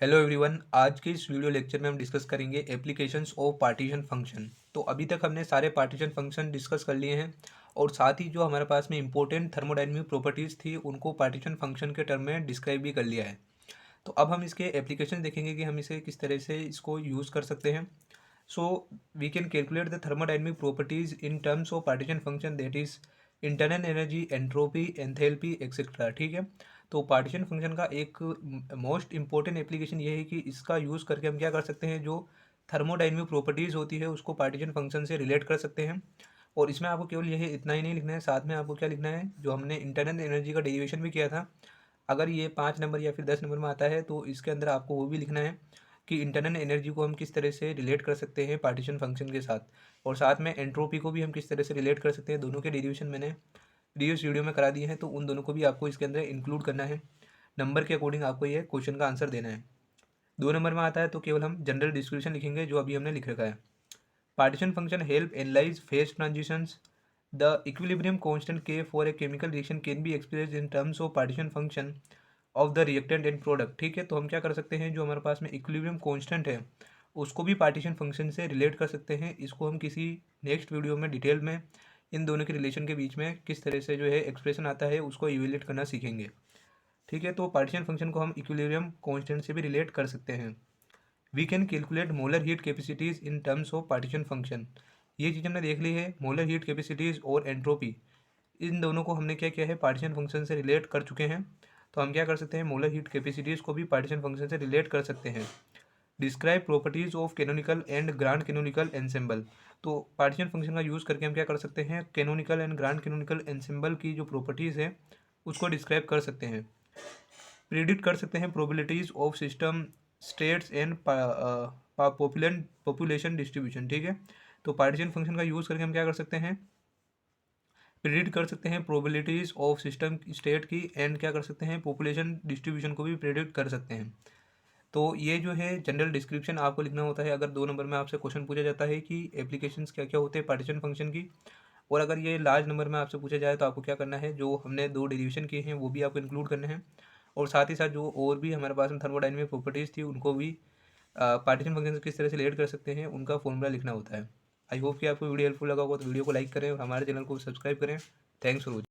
Hello everyone, आज के इस वीडियो लेक्चर में हम डिस्कस करेंगे एप्लीकेशंस ऑफ पार्टीशन फंक्शन। तो अभी तक हमने सारे पार्टीशन फंक्शन डिस्कस कर लिए हैं और साथ ही जो हमारे पास में इंपॉर्टेंट थर्मोडायनेमिक प्रॉपर्टीज़ थी उनको पार्टीशन फंक्शन के टर्म में डिस्क्राइब भी कर लिया है। तो अब हम इसके एप्लीकेशन देखेंगे कि हम इसे किस तरह से इसको यूज़ कर सकते हैं। So we can calculate the thermodynamic properties in terms of partition function, that is internal energy, entropy, enthalpy etcetera. ठीक है। तो पार्टीशन फंक्शन का एक मोस्ट इंपॉर्टेंट एप्लीकेशन ये है कि इसका यूज़ करके हम क्या कर सकते हैं, जो थर्मोडायनेमिक प्रॉपर्टीज़ होती है उसको पार्टीशन फंक्शन से रिलेट कर सकते हैं। और इसमें आपको केवल यही इतना ही नहीं लिखना है, साथ में आपको क्या लिखना है, जो हमने इंटरनल एनर्जी का डेरिवेशन भी किया था, अगर ये 5 नंबर या फिर 10 नंबर में आता है तो इसके अंदर आपको वो भी लिखना है कि इंटरनल एनर्जी को हम किस तरह से रिलेट कर सकते हैं पार्टीशन फंक्शन के साथ, और साथ में एंट्रोपी को भी हम किस तरह से रिलेट कर सकते हैं। दोनों के डेरिवेशन मैंने प्रीवियस वीडियो में करा दिए हैं, तो उन दोनों को भी आपको इसके अंदर इंक्लूड करना है। नंबर के अकॉर्डिंग आपको ये क्वेश्चन का आंसर देना है। 2 नंबर में आता है तो केवल हम जनरल डिस्क्रिप्शन लिखेंगे जो अभी हमने लिख रखा है। Partition function help analyse phase transitions. The equilibrium constant के for a chemical reaction can be expressed in terms of partition function of the reactant and product. ठीक है। तो हम क्या कर सकते हैं, जो हमारे पास में इक्विलिब्रियम कांस्टेंट है उसको भी पार्टीशन फंक्शन से रिलेट कर सकते हैं। इसको हम किसी नेक्स्ट वीडियो में डिटेल में इन दोनों के रिलेशन के बीच में किस तरह से जो है एक्सप्रेशन आता है उसको इवेल्यूएट करना सीखेंगे। ठीक है। तो पार्टीशन फंक्शन को हम इक्विलिब्रियम कांस्टेंट से भी रिलेट कर सकते हैं। We can calculate molar heat capacities in terms of partition function. ये चीज़ हमने देख ली है, मोलर हीट कैपेसिटीज और एंट्रोपी, इन दोनों को हमने क्या किया है, पार्टीशन फंक्शन से रिलेट कर चुके हैं। तो हम क्या कर सकते हैं, मोलर हीट कैपेसिटीज़ को भी पार्टीशन फंक्शन से रिलेट कर सकते हैं। Describe properties of canonical and grand canonical ensemble. तो पार्टीशन फंक्शन का यूज़ करके हम क्या कर सकते हैं, canonical and grand canonical ensemble की जो प्रॉपर्टीज़ है उसको डिस्क्राइब कर सकते हैं। प्रिडिक्ट कर सकते हैं probabilities of system states and population distribution. ठीक है। तो पार्टीशन फंक्शन का यूज़ करके हम क्या कर सकते हैं, प्रिडिक्ट कर सकते हैं प्रोबेबिलिटीज ऑफ सिस्टम स्टेट की, एंड क्या कर सकते हैं, पॉपुलेशन डिस्ट्रीब्यूशन को भी प्रिडिक्ट कर सकते हैं। तो ये जो है जनरल डिस्क्रिप्शन आपको लिखना होता है अगर 2 नंबर में आपसे क्वेश्चन पूछा जाता है कि एप्लीकेशंस क्या क्या होते हैं पार्टीशन फंक्शन की। और अगर ये लार्ज नंबर में आपसे पूछा जाए तो आपको क्या करना है, जो हमने 2 डेरिवेशन किए हैं वो भी आपको इंक्लूड करने हैं, और साथ ही साथ जो और भी हमारे पास में थर्मोडायनेमिक प्रॉपर्टीज़ थी उनको भी पार्टीशन फंक्शन से किस तरह से रिलेट कर सकते हैं उनका फॉर्मूला लिखना होता है। आई होप कि आपको वीडियो हेल्पफुल लगा होगा, तो वीडियो को लाइक करें और हमारे चैनल को सब्सक्राइब करें। Thanks for watching.